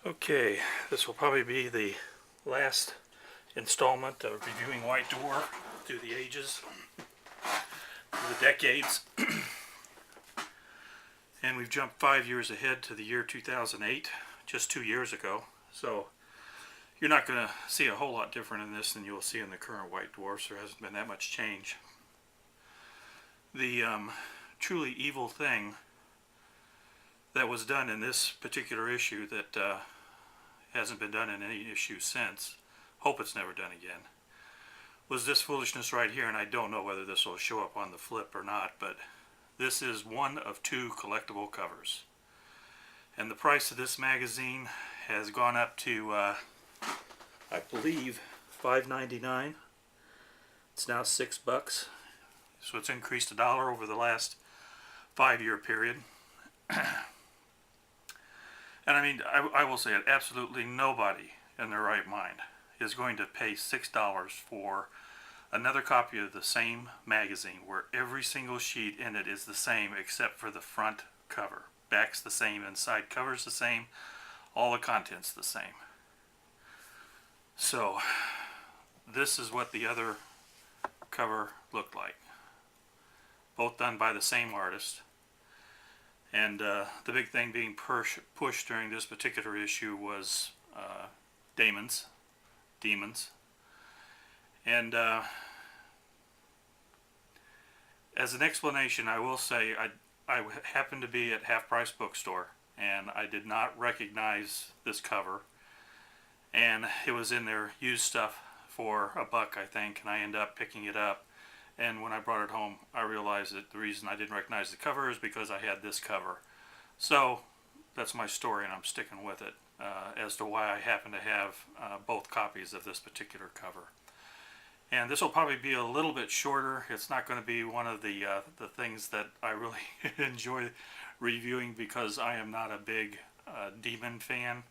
Okay, this will probably be the last installment of reviewing White Dwarf through the ages, through the decades. And we've jumped 5 years ahead to the year 2008, just 2 years ago. So you're not going to see a whole lot different in this than you'll see in the current White Dwarfs. There hasn't been that much change. The truly evil thing that was done in this particular issue that hasn't been done in any issue since, hope it's never done again, was this foolishness right here. And I don't know whether this will show up on the flip or not, but this is one of 2 collectible covers, and the price of this magazine has gone up to I believe $5.99. It's now $6, so it's increased $1 over the last 5-year period. And I mean, I will say it, absolutely nobody in their right mind is going to pay $6 for another copy of the same magazine where every single sheet in it is the same except for the front cover. Back's the same, inside cover's the same, all the content's the same. So this is what the other cover looked like. Both done by the same artist. And the big thing being pushed during this particular issue was demons. And as an explanation, I will say I happened to be at Half Price Bookstore, and I did not recognize this cover. And it was in their used stuff for $1, I think, and I ended up picking it up. And when I brought it home, I realized that the reason I didn't recognize the cover is because I had this cover. So that's my story, and I'm sticking with it as to why I happen to have both copies of this particular cover. And this will probably be a little bit shorter. It's not going to be one of the things that I really enjoy reviewing because I am not a big demon fan.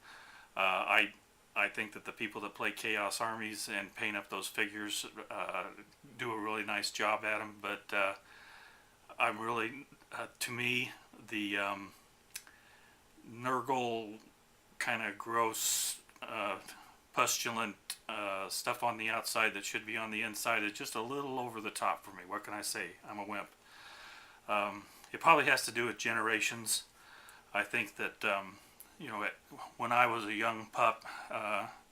I think that the people that play Chaos Armies and paint up those figures do a really nice job at them, but I'm really, to me, the Nurgle kind of gross, pustulant stuff on the outside that should be on the inside is just a little over the top for me. What can I say? I'm a wimp. It probably has to do with generations. I think that you know, when I was a young pup,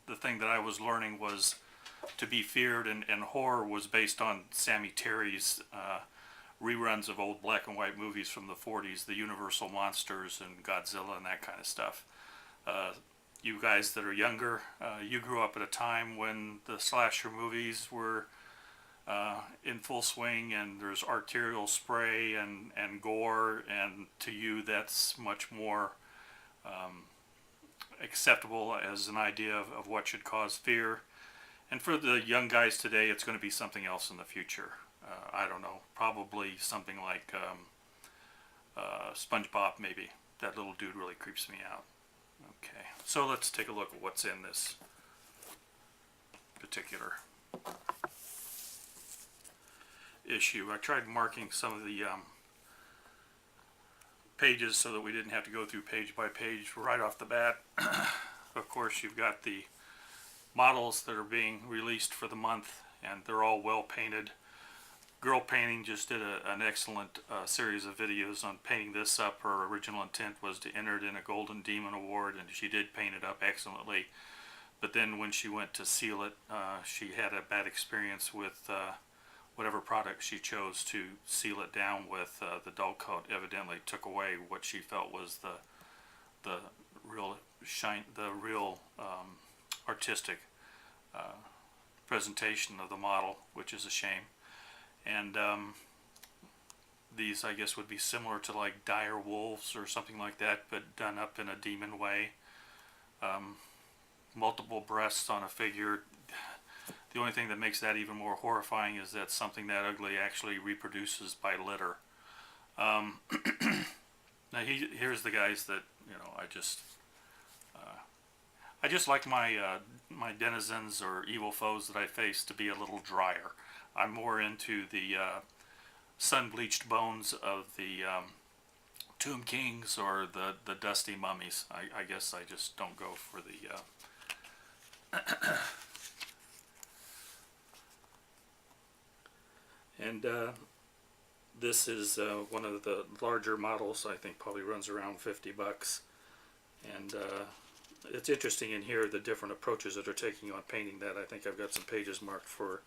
the thing that I was learning was to be feared, and horror was based on Sammy Terry's reruns of old black and white movies from the 40s, the Universal Monsters and Godzilla and that kind of stuff. You guys that are younger, you grew up at a time when the slasher movies were in full swing, and there's arterial spray and gore, and to you that's much more acceptable as an idea of what should cause fear. And for the young guys today, it's going to be something else in the future. I don't know, probably something like SpongeBob maybe. That little dude really creeps me out. Okay, so let's take a look at what's in this particular issue. I tried marking some of the pages so that we didn't have to go through page by page right off the bat. Of course, you've got the models that are being released for the month, and they're all well painted. Girl Painting just did an excellent series of videos on painting this up. Her original intent was to enter it in a Golden Demon Award, and she did paint it up excellently. But then when she went to seal it, she had a bad experience with whatever product she chose to seal it down with. The dull coat evidently took away what she felt was the real shine, the real artistic presentation of the model, which is a shame. And these, I guess, would be similar to like dire wolves or something like that, but done up in a demon way. Multiple breasts on a figure. The only thing that makes that even more horrifying is that something that ugly actually reproduces by litter. Now here's the guys that, you know, I just like my my denizens or evil foes that I face to be a little drier. I'm more into the sun-bleached bones of the Tomb Kings or the Dusty Mummies. I guess I just don't go for the and this is one of the larger models. I think probably runs around $50, and it's interesting in here the different approaches that are taking on painting that. I think I've got some pages marked for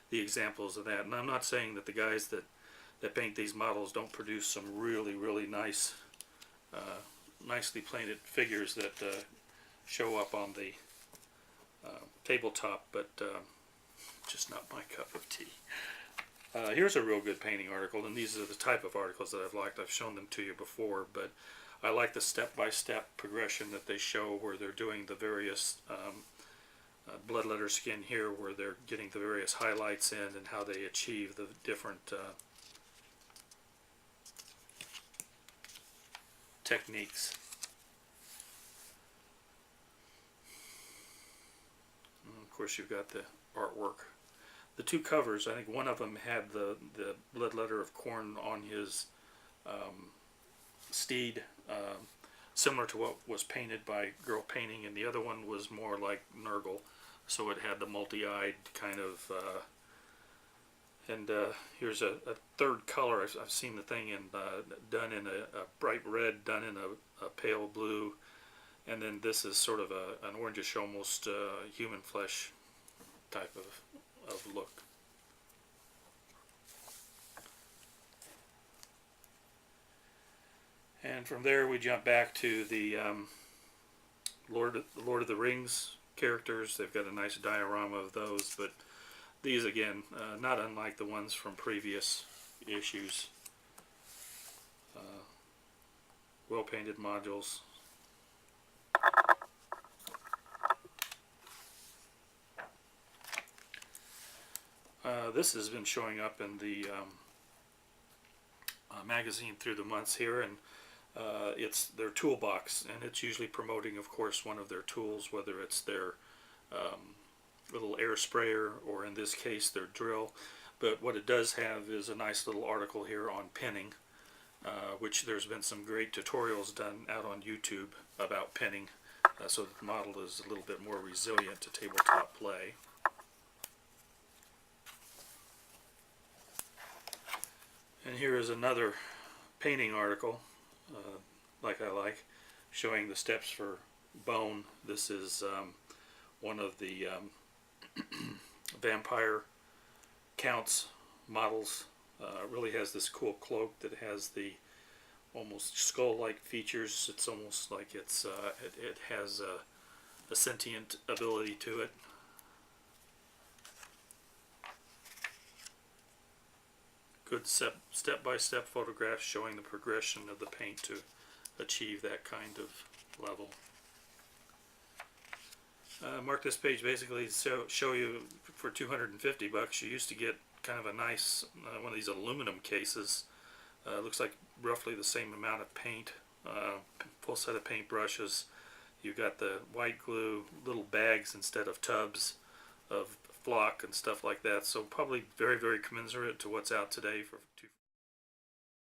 the examples of that, and I'm not saying that the guys that paint these models don't produce some really nice nicely painted figures that show up on the tabletop, but just not my cup of tea. Here's a real good painting article, and these are the type of articles that I've liked. I've shown them to you before, but I like the step-by-step progression that they show where they're doing the various bloodletter skin here, where they're getting the various highlights in and how they achieve the different techniques. And of course, you've got the artwork. The two covers, I think one of them had the bloodletter of corn on his steed, similar to what was painted by Girl Painting, and the other one was more like Nurgle, so it had the multi-eyed kind of and here's a third color. I've seen the thing in done in a bright red, done in a pale blue, and then this is sort of an orangish, almost human flesh type of look. And from there we jump back to the Lord of the Rings characters. They've got a nice diorama of those, but these again, not unlike the ones from previous issues. Well painted modules. This has been showing up in the magazine through the months here, and it's their toolbox, and it's usually promoting, of course, one of their tools, whether it's their little air sprayer or in this case their drill. But what it does have is a nice little article here on pinning, which there's been some great tutorials done out on YouTube about pinning, so that the model is a little bit more resilient to tabletop play. And here is another painting article, like I like, showing the steps for bone. This is one of the vampire counts models. Really has this cool cloak that has the almost skull-like features. It's almost like it's it has a sentient ability to it. Good step-by-step photographs showing the progression of the paint to achieve that kind of level. Mark this page basically to show you for $250. You used to get kind of a nice one of these aluminum cases. Looks like roughly the same amount of paint, full set of paint brushes. You've got the white glue, little bags instead of tubs of flock and stuff like that, so probably very commensurate to what's out today for